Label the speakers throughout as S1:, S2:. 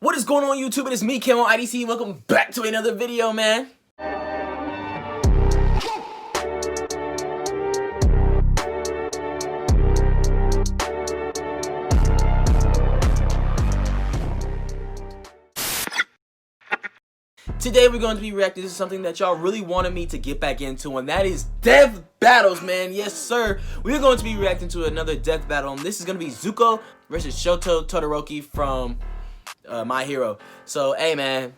S1: What is going on YouTube? It is me, Camo IDC. Welcome back to another video, man. Today we're going to be reacting to something that y'all really wanted me to get back into, and that is death battles, man. Yes, sir. We're going to be reacting to another death battle, and this is going to be Zuko versus Shoto Totoroki from My Hero. So, hey man,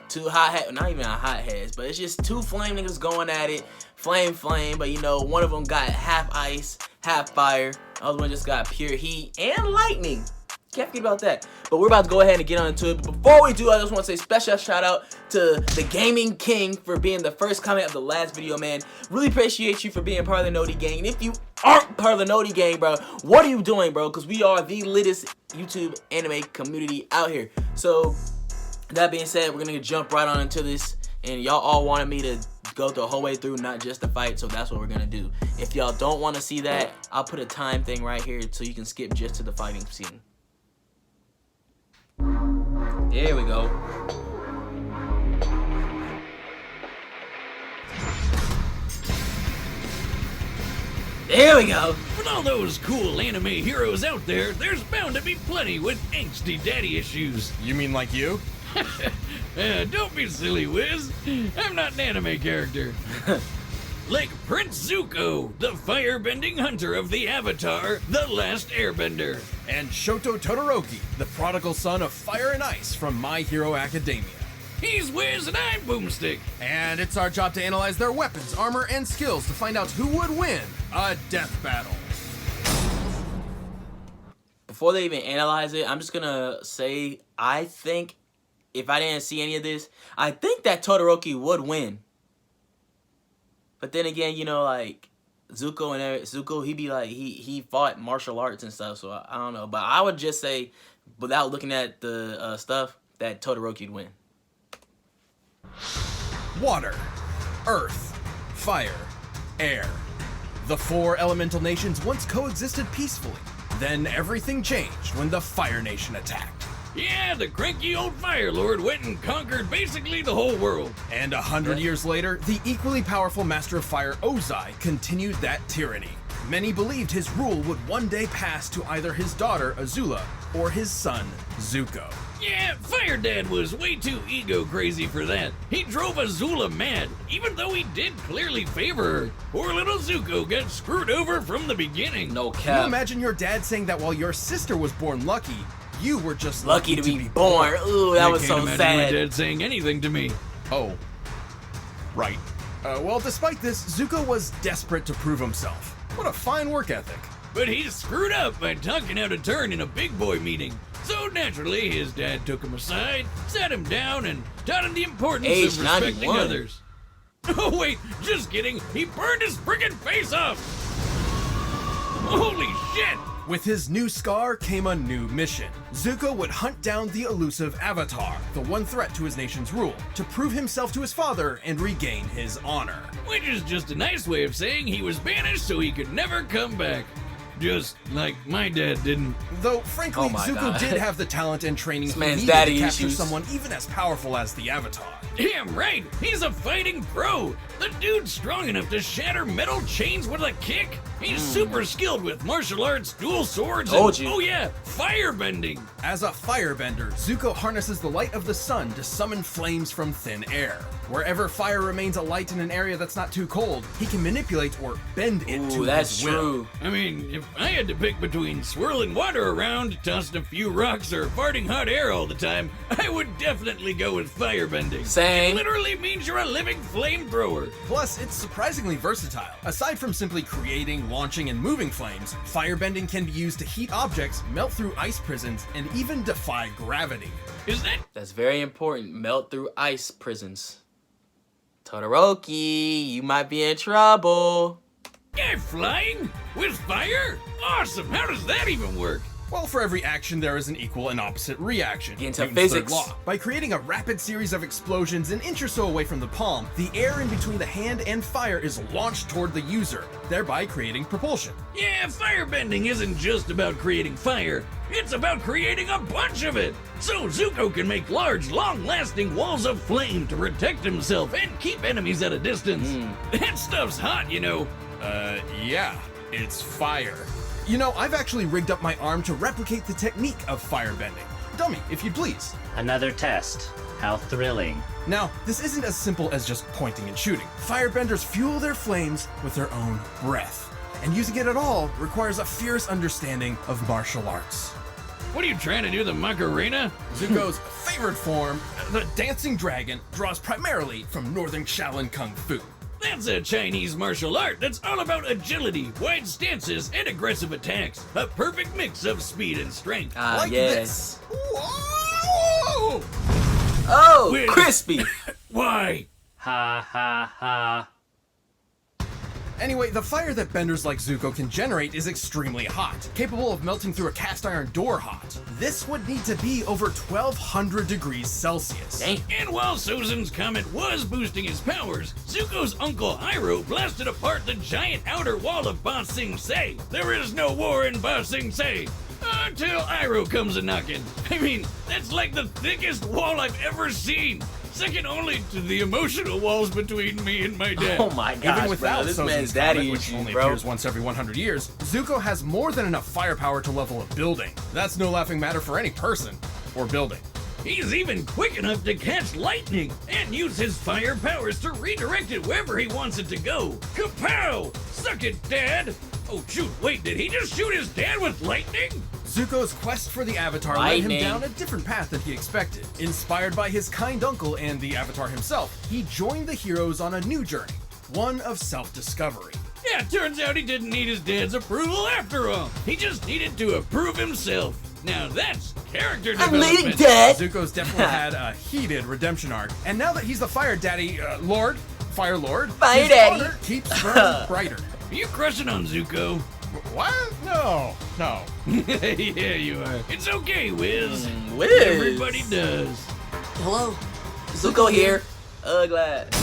S1: two hot not even hot heads, but it's just two flame niggas going at it, flame, but you know, one of them got half ice, half fire, the other one just got pure heat and lightning. Can't forget about that. But we're about to go ahead and get on into it. But before we do, I just want to say special shout out to the Gaming King for being the first comment of the last video, man. Really appreciate you for being part of the Noti Gang. And if you aren't part of the Noti Gang, bro, what are you doing, bro? Because we are the littest YouTube anime community out here. So that being said, we're gonna jump right on into this. And y'all all wanted me to go the whole way through, not just the fight, so that's what we're gonna do. If y'all don't want to see that, I'll put a time thing right here so you can skip just to the fighting scene. There we go. There we go.
S2: With all those cool anime heroes out there, there's bound to be plenty with angsty daddy issues.
S3: You mean like you?
S2: Don't be silly, Wiz. I'm not an anime character. Like Prince Zuko, the firebending hunter of the Avatar, The Last Airbender.
S3: And Shoto Totoroki, the prodigal son of fire and ice from My Hero Academia.
S2: He's Wiz and I'm Boomstick.
S3: And it's our job to analyze their weapons, armor, and skills to find out who would win a death battle.
S1: Before they even analyze it, I'm just gonna say, I think, if I didn't see any of this, I think that Totoroki would win. But then again, you know, like Zuko, he be like, he fought martial arts and stuff, so I don't know. But I would just say, without looking at the stuff, that Totoroki would win.
S3: Water, earth, fire, air. The four elemental nations once coexisted peacefully. Then everything changed when the Fire Nation attacked.
S2: Yeah, the cranky old Fire Lord went and conquered basically the whole world.
S3: And 100 years later, the equally powerful Master of Fire Ozai continued that tyranny. Many believed his rule would one day pass to either his daughter Azula or his son Zuko.
S2: Yeah, Fire Dad was way too ego crazy for that. He drove Azula mad, even though he did clearly favor her. Poor little Zuko got screwed over from the beginning.
S1: No cap.
S3: Can you imagine your dad saying that while your sister was born lucky, you were just
S1: lucky to be born? Ooh, that was so sad.
S2: My dad saying anything to me.
S3: Oh, right. Well, despite this, Zuko was desperate to prove himself. What a fine work ethic.
S2: But he screwed up by talking out a turn in a big boy meeting. So naturally, his dad took him aside, sat him down, and taught him the importance of respecting others. Oh wait, just kidding. He burned his friggin' face off. Holy shit!
S3: With his new scar came a new mission. Zuko would hunt down the elusive Avatar, the one threat to his nation's rule, to prove himself to his father and regain his honor.
S2: Which is just a nice way of saying he was banished so he could never come back. Just like my dad didn't.
S3: Though, frankly, Zuko did have the talent and training he needed to capture someone even as powerful as the Avatar.
S2: Damn right! He's a fighting pro! The dude's strong enough to shatter metal chains with a kick! He's super skilled with martial arts, dual swords, and, oh yeah, firebending!
S3: As a firebender, Zuko harnesses the light of the sun to summon flames from thin air. Wherever fire remains alight in an area that's not too cold, he can manipulate or bend it to his will.
S2: I mean, if I had to pick between swirling water around, tossing a few rocks, or farting hot air all the time, I would definitely go with firebending.
S1: Same.
S2: It literally means you're a living flamethrower.
S3: Plus, it's surprisingly versatile. Aside from simply creating, launching, and moving flames, firebending can be used to heat objects, melt through ice prisons, and even defy gravity.
S1: That's very important. Melt through ice prisons. Totoroki, you might be in trouble.
S2: Guy flying? With fire? Awesome! How does that even work?
S3: Well, for every action, there is an equal and opposite reaction.
S1: Into
S3: Newton's
S1: physics.
S3: third law. By creating a rapid series of explosions an inch or so away from the palm, the air in between the hand and fire is launched toward the user, thereby creating propulsion.
S2: Yeah, firebending isn't just about creating fire. It's about creating a bunch of it. So Zuko can make large, long-lasting walls of flame to protect himself and keep enemies at a distance. That stuff's hot, you know.
S3: Yeah, it's fire. You know, I've actually rigged up my arm to replicate the technique of firebending. Dummy, if you'd please.
S4: Another test. How thrilling.
S3: Now, this isn't as simple as just pointing and shooting. Firebenders fuel their flames with their own breath. And using it at all requires a fierce understanding of martial arts.
S2: What are you trying to do, the Macarena?
S3: Zuko's favorite form, the dancing dragon, draws primarily from northern Shaolin Kung Fu.
S2: That's a Chinese martial art that's all about agility, wide stances, and aggressive attacks. A perfect mix of speed and strength.
S3: Like
S1: yes.
S3: this. Whoa!
S1: Oh,
S2: With-
S1: crispy.
S2: Why?
S4: Ha ha ha.
S3: Anyway, the fire that benders like Zuko can generate is extremely hot, capable of melting through a cast iron door hot. This would need to be over 1200 degrees Celsius.
S1: Dang.
S2: And while Sozin's comet was boosting his powers, Zuko's uncle Iroh blasted apart the giant outer wall of Ba Sing Se. There is no war in Ba Sing Se. Until Iroh comes a-knockin'. I mean, that's like the thickest wall I've ever seen. Second only to the emotional walls between me and my dad.
S1: Oh my gosh,
S3: Even without
S1: bro. This
S3: Sozin's
S1: man's daddy
S3: comet, which
S1: issues,
S3: only
S1: bro.
S3: appears once every 100 years, Zuko has more than enough firepower to level a building. That's no laughing matter for any person or building.
S2: He's even quick enough to catch lightning and use his fire powers to redirect it wherever he wants it to go. Kapow! Suck it, Dad! Oh shoot, wait, did he just shoot his dad with lightning?
S3: Zuko's quest for the Avatar led him
S1: Lightning.
S3: down a different path than he expected. Inspired by his kind uncle and the Avatar himself, he joined the heroes on a new journey, one of self-discovery.
S2: Yeah, turns out he didn't need his dad's approval after all. He just needed to approve himself. Now that's character
S1: I'm
S2: development.
S1: leading, Dad.
S3: Zuko's definitely had a heated redemption arc, and now that he's the Fire Daddy, Fire Lord,
S1: Fire
S3: his
S1: Daddy.
S3: honor keeps burning brighter.
S2: Are you crushing on Zuko?
S3: What? No.
S2: Yeah, you are. It's okay, Wiz.
S1: Wiz.
S2: Everybody does.
S1: Hello. Zuko here. Glad.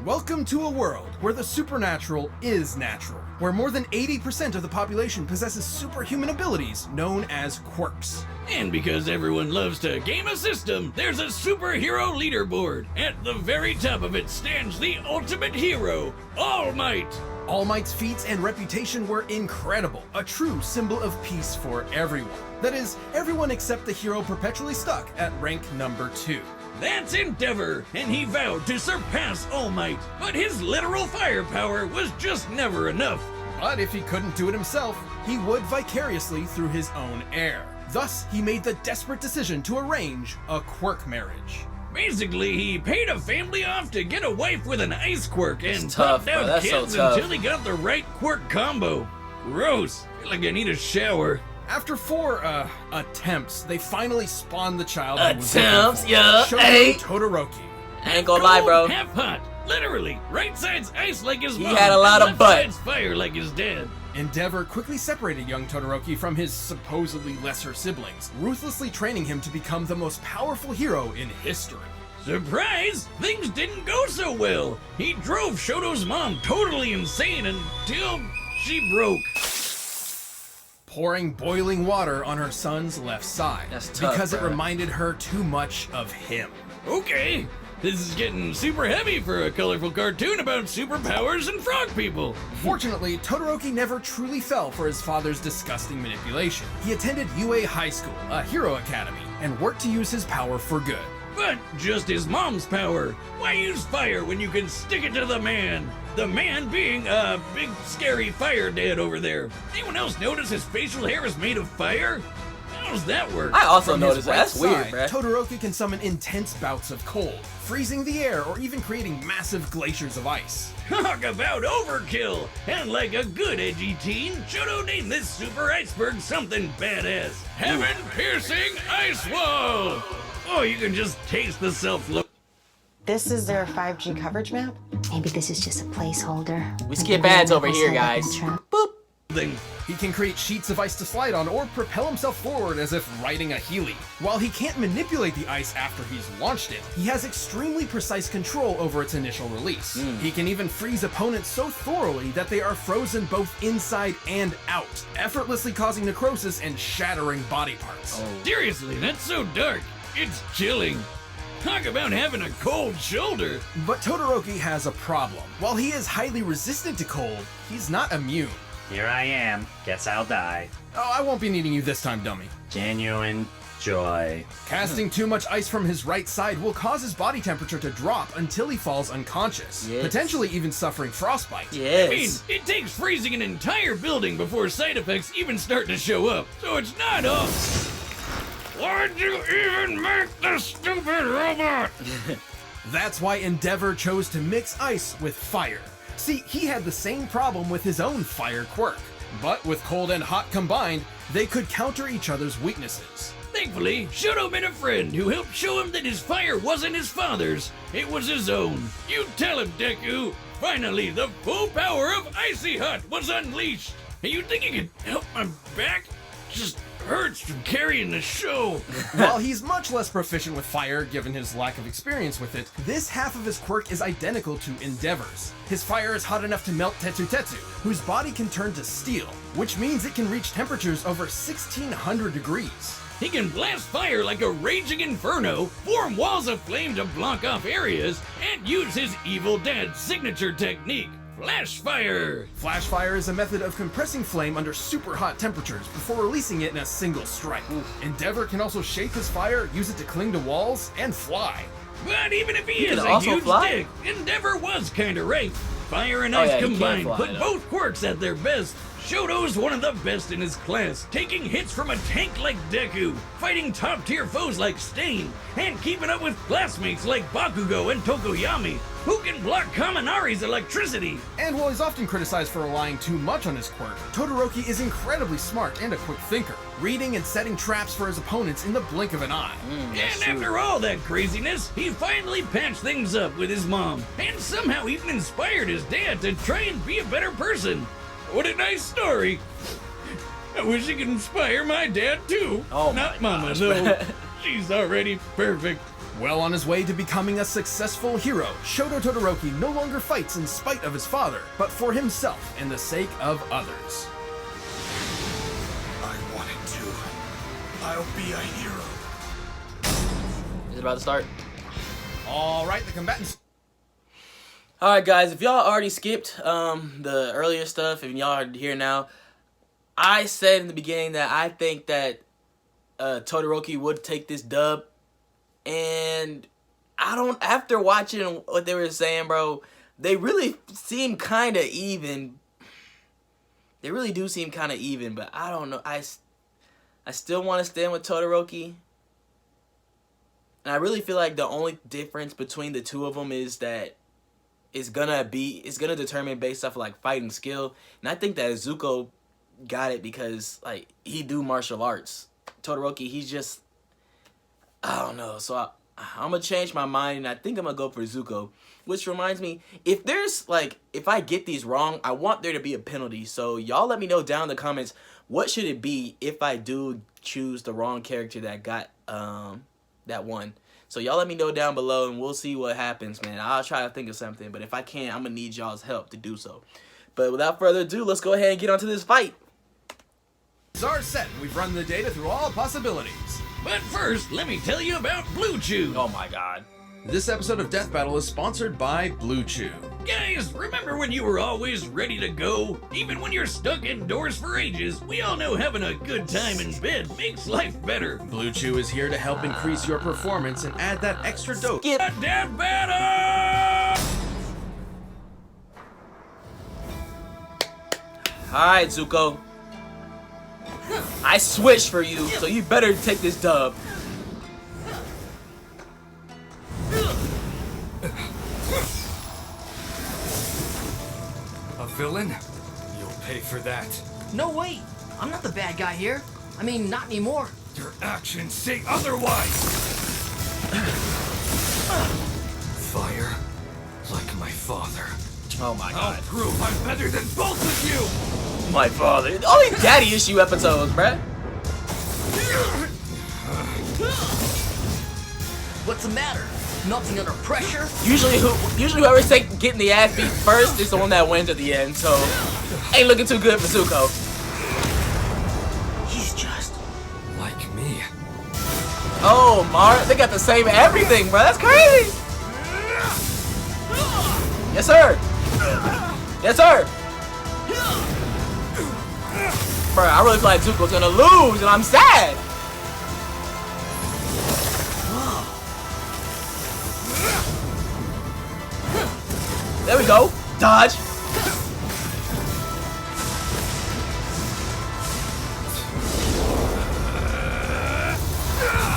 S3: Welcome to a world where the supernatural is natural, where more than 80% of the population possesses superhuman abilities known as quirks.
S2: And because everyone loves to game a system, there's a superhero leaderboard. At the very top of it stands the ultimate hero, All Might.
S3: All Might's feats and reputation were incredible, a true symbol of peace for everyone. That is, everyone except the hero perpetually stuck at rank number 2.
S2: That's Endeavor, and he vowed to surpass All Might. But his literal firepower was just never enough.
S3: But if he couldn't do it himself, he would vicariously through his own heir. Thus, he made the desperate decision to arrange a quirk marriage.
S2: Basically, he paid a family off to get a wife with an ice quirk and
S1: It's tough,
S2: popped out
S1: bro. That's so
S2: kids
S1: tough.
S2: until he got the right quirk combo. Gross. I feel like I need a shower.
S3: After 4 attempts, they finally spawned the child who was
S1: Attempts,
S3: looking for,
S1: yeah,
S3: Shoto
S1: hey.
S3: Totoroki.
S1: I ain't gonna lie, bro.
S2: Cold, half hot. Literally, right side's ice like his
S1: He
S2: mom.
S1: had a lot
S2: and
S1: of
S2: left
S1: butt.
S2: side's fire like his dad.
S3: Endeavor quickly separated young Totoroki from his supposedly lesser siblings, ruthlessly training him to become the most powerful hero in history.
S2: Surprise! Things didn't go so well. He drove Shoto's mom totally insane until she broke.
S3: Pouring boiling water on her son's left side
S1: That's tough,
S3: because it
S1: bro.
S3: reminded her too much of him.
S2: Okay, this is getting super heavy for a colorful cartoon about superpowers and frog people.
S3: Fortunately, Totoroki never truly fell for his father's disgusting manipulation. He attended UA High School, a hero academy, and worked to use his power for good.
S2: But just his mom's power. Why use fire when you can stick it to the man? The man being a big scary fire dad over there. Anyone else notice his facial hair is made of fire? How does that work?
S1: I also
S3: From his
S1: noticed that.
S3: right
S1: That's weird,
S3: side,
S1: bruh.
S3: Totoroki can summon intense bouts of cold, freezing the air or even creating massive glaciers of ice.
S2: Talk about overkill! And like a good edgy teen, Shoto named this super iceberg something badass. Heaven-piercing ice wall! Oh, you can just taste the self-love.
S5: This is their 5G coverage map.
S6: Maybe this is just a placeholder.
S1: We skip ads over here, guys.
S6: Trump.
S1: Boop.
S2: thing.
S3: He can create sheets of ice to slide on or propel himself forward as if riding a Heeley. While he can't manipulate the ice after he's launched it, he has extremely precise control over its initial release. He can even freeze opponents so thoroughly that they are frozen both inside and out, effortlessly causing necrosis and shattering body parts.
S2: Seriously, that's so dark. It's chilling. Talk about having a cold shoulder.
S3: But Totoroki has a problem. While he is highly resistant to cold, he's not immune.
S4: Here I am. Guess I'll die.
S3: Oh, I won't be needing you this time, dummy.
S4: Genuine joy.
S3: Casting too much ice from his right side will cause his body temperature to drop until he falls unconscious, potentially even suffering frostbite.
S2: I mean, it takes freezing an entire building before side effects even start to show up, so it's not up. Why'd you even make this stupid robot?
S3: That's why Endeavor chose to mix ice with fire. See, he had the same problem with his own fire quirk, but with cold and hot combined, they could counter each other's weaknesses.
S2: Thankfully, Shoto met a friend who helped show him that his fire wasn't his father's, it was his own. You tell him, Deku! Finally, the full power of Icy Hot was unleashed! Hey, you think you can help my back? Just hurts from carrying the show.
S3: While he's much less proficient with fire, given his lack of experience with it, this half of his quirk is identical to Endeavor's. His fire is hot enough to melt Tetsu Tetsu, whose body can turn to steel, which means it can reach temperatures over 1600 degrees.
S2: He can blast fire like a raging inferno, form walls of flame to block off areas, and use his evil dad's signature technique, Flash Fire!
S3: Flash Fire is a method of compressing flame under super hot temperatures before releasing it in a single strike. Endeavor can also shape his fire, use it to cling to walls, and fly.
S2: But even if he is a huge dick, Endeavor was kinda right. Fire and ice combined put both quirks at their best. Shoto's one of the best in his class, taking hits from a tank like Deku, fighting top-tier foes like Stain, and keeping up with classmates like Bakugo and Tokoyami, who can block Kaminari's electricity.
S3: And while he's often criticized for relying too much on his quirk, Totoroki is incredibly smart and a quick thinker, reading and setting traps for his opponents in the blink of an eye.
S2: And after all that craziness, he finally patched things up with his mom, and somehow even inspired his dad to try and be a better person. What a nice story. I wish it could inspire my dad too. Not Mama though. She's already perfect.
S3: Well on his way to becoming a successful hero, Shoto Totoroki no longer fights in spite of his father, but for himself and the sake of others.
S6: I wanted to. I'll be a hero.
S1: Is it about to start?
S3: Alright, the combatants.
S1: Alright guys, if y'all already skipped the earlier stuff and y'all are here now, I said in the beginning that I think that Totoroki would take this dub, and I don't, after watching what they were saying, bro, they really seem kind of even. They really do seem kind of even, but I don't know. I still want to stand with Totoroki. And I really feel like the only difference between the two of them is that it's gonna determine based off of like fighting skill. And I think that Zuko got it because like he do martial arts. Totoroki, he's just, I don't know. So I'm gonna change my mind and I think I'm gonna go for Zuko. Which reminds me, if there's like, if I get these wrong, I want there to be a penalty. So y'all let me know down in the comments, what should it be if I do choose the wrong character that got that one. So y'all let me know down below and we'll see what happens, man. I'll try to think of something, but if I can't, I'm gonna need y'all's help to do so. But without further ado, let's go ahead and get onto this fight.
S3: Are set. We've run the data through all possibilities.
S2: But first, let me tell you about Blue Chew.
S1: Oh my god.
S3: This episode of Death Battle is sponsored by Blue Chew.
S2: Guys, remember when you were always ready to go? Even when you're stuck indoors for ages, we all know having a good time in bed makes life better.
S3: Blue Chew is here to help increase your performance and add that extra dose.
S2: Death Battle!
S1: Alright, Zuko. I switched for you, so you better take this dub.
S6: A villain? You'll pay for that.
S7: No, wait. I'm not the bad guy here. I mean, not anymore.
S6: Your actions say otherwise! Fire, like my father.
S1: Oh my god.
S6: I'll prove I'm better than both of you!
S1: My father. Only daddy issue episodes, bruh.
S7: What's the matter? Nothing under pressure?
S1: Usually whoever's getting the ass beat first is the one that wins at the end, so ain't looking too good for Zuko.
S7: He's just
S6: Like me.
S1: Oh, Mar, they got the same everything, bro. That's crazy. Yes, sir. Yes, sir. Bro, I really feel like Zuko's gonna lose, and I'm sad. There we go. Dodge.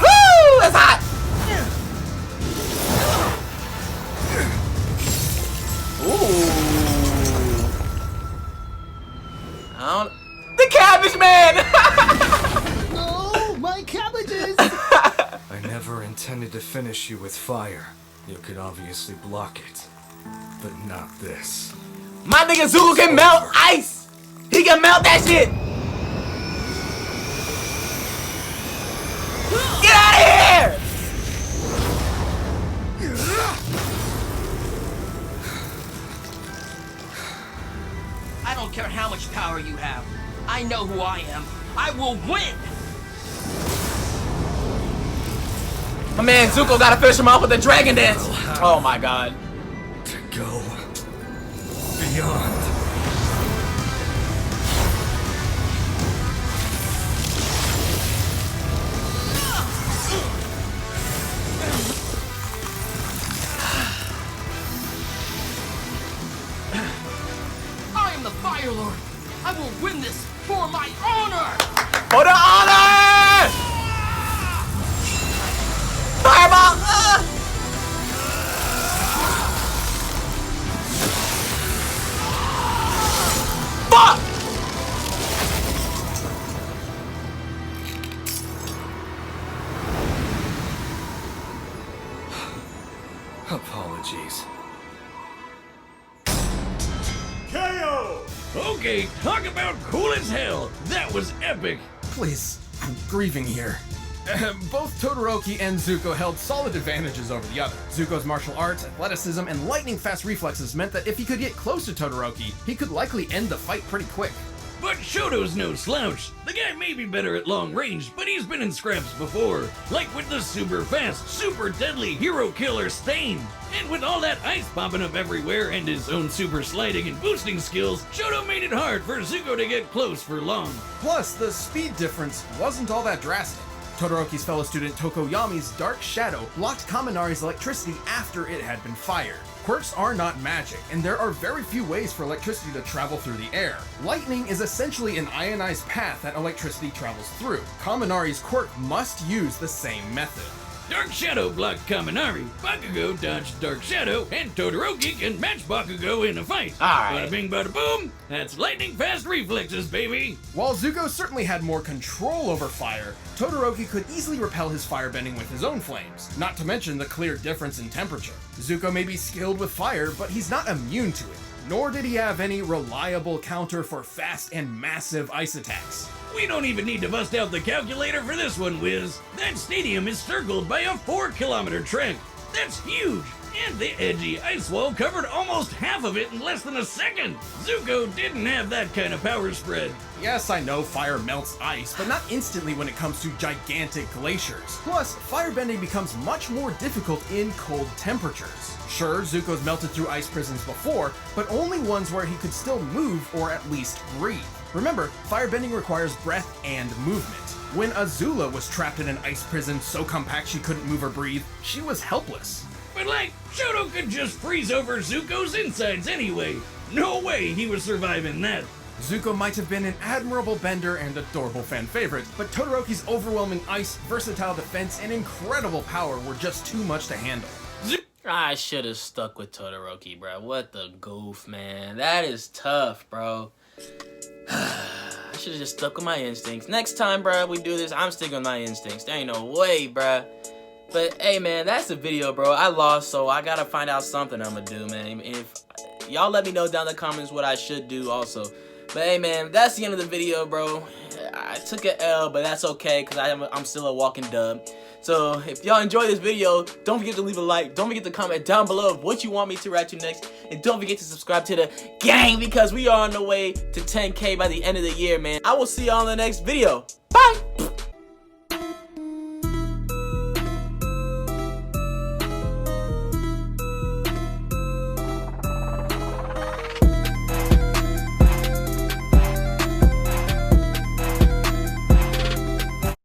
S1: Woo! That's hot. Ooh. The cabbage man.
S8: No, my cabbages!
S6: I never intended to finish you with fire. You could obviously block it. But not this.
S1: My nigga Zuko can melt ice. He can melt that shit. Get out of here.
S7: I don't care how much power you have. I know who I am. I will win!
S1: My man Zuko gotta finish him off with the dragon dance. Oh my god.
S6: To go beyond.
S7: I am the Fire Lord. I will win this for my honor!
S1: For the honor! Fireball! Fuck!
S6: Apologies.
S2: Okay, talk about cool as hell. That was epic.
S3: Please, I'm grieving here. Both Totoroki and Zuko held solid advantages over the other. Zuko's martial arts, athleticism, and lightning-fast reflexes meant that if he could get close to Totoroki, he could likely end the fight pretty quick.
S2: But Shoto's no slouch. The guy may be better at long range, but he's been in scraps before. Like with the super fast, super deadly hero killer Stain. And with all that ice popping up everywhere and his own super sliding and boosting skills, Shoto made it hard for Zuko to get close for long.
S3: Plus, the speed difference wasn't all that drastic. Todoroki's fellow student Tokoyami's Dark Shadow blocked Kaminari's electricity after it had been fired. Quirks are not magic, and there are very few ways for electricity to travel through the air. Lightning is essentially an ionized path that electricity travels through. Kaminari's quirk must use the same method.
S2: Dark Shadow blocked Kaminari, Bakugo dodged Dark Shadow, and Totoroki can match Bakugo in a fight.
S1: Alright.
S2: Bada bing bada boom, that's lightning fast reflexes, baby.
S3: While Zuko certainly had more control over fire, Totoroki could easily repel his firebending with his own flames, not to mention the clear difference in temperature. Zuko may be skilled with fire, but he's not immune to it, nor did he have any reliable counter for fast and massive ice attacks.
S2: We don't even need to bust out the calculator for this one, Wiz. That stadium is circled by a 4-kilometer trek. That's huge! And the edgy ice wall covered almost half of it in less than a second. Zuko didn't have that kind of power spread.
S3: Yes, I know fire melts ice, but not instantly when it comes to gigantic glaciers. Plus, firebending becomes much more difficult in cold temperatures. Sure, Zuko's melted through ice prisons before, but only ones where he could still move or at least breathe. Remember, firebending requires breath and movement. When Azula was trapped in an ice prison so compact she couldn't move or breathe, she was helpless.
S2: But like, Shoto could just freeze over Zuko's insides anyway. No way he was surviving that.
S3: Zuko might have been an admirable bender and adorable fan favorite, but Todoroki's overwhelming ice, versatile defense, and incredible power were just too much to handle.
S1: I should have stuck with Totoroki, bro. What the goof, man. That is tough, bro. I should have just stuck with my instincts. Next time, bro, we do this, I'm sticking with my instincts. There ain't no way, bro. But, hey, man, that's the video, bro. I lost, so I gotta find out something I'm gonna do, man. If y'all let me know down in the comments what I should do also. But hey, man, that's the end of the video, bro. I took an L, but that's okay, because I'm still a walking dub. So if y'all enjoyed this video, don't forget to leave a like. Don't forget to comment down below of what you want me to react to next. And don't forget to subscribe to the gang, because we are on the way to 10K by the end of the year, man. I will see y'all in the next video. Bye!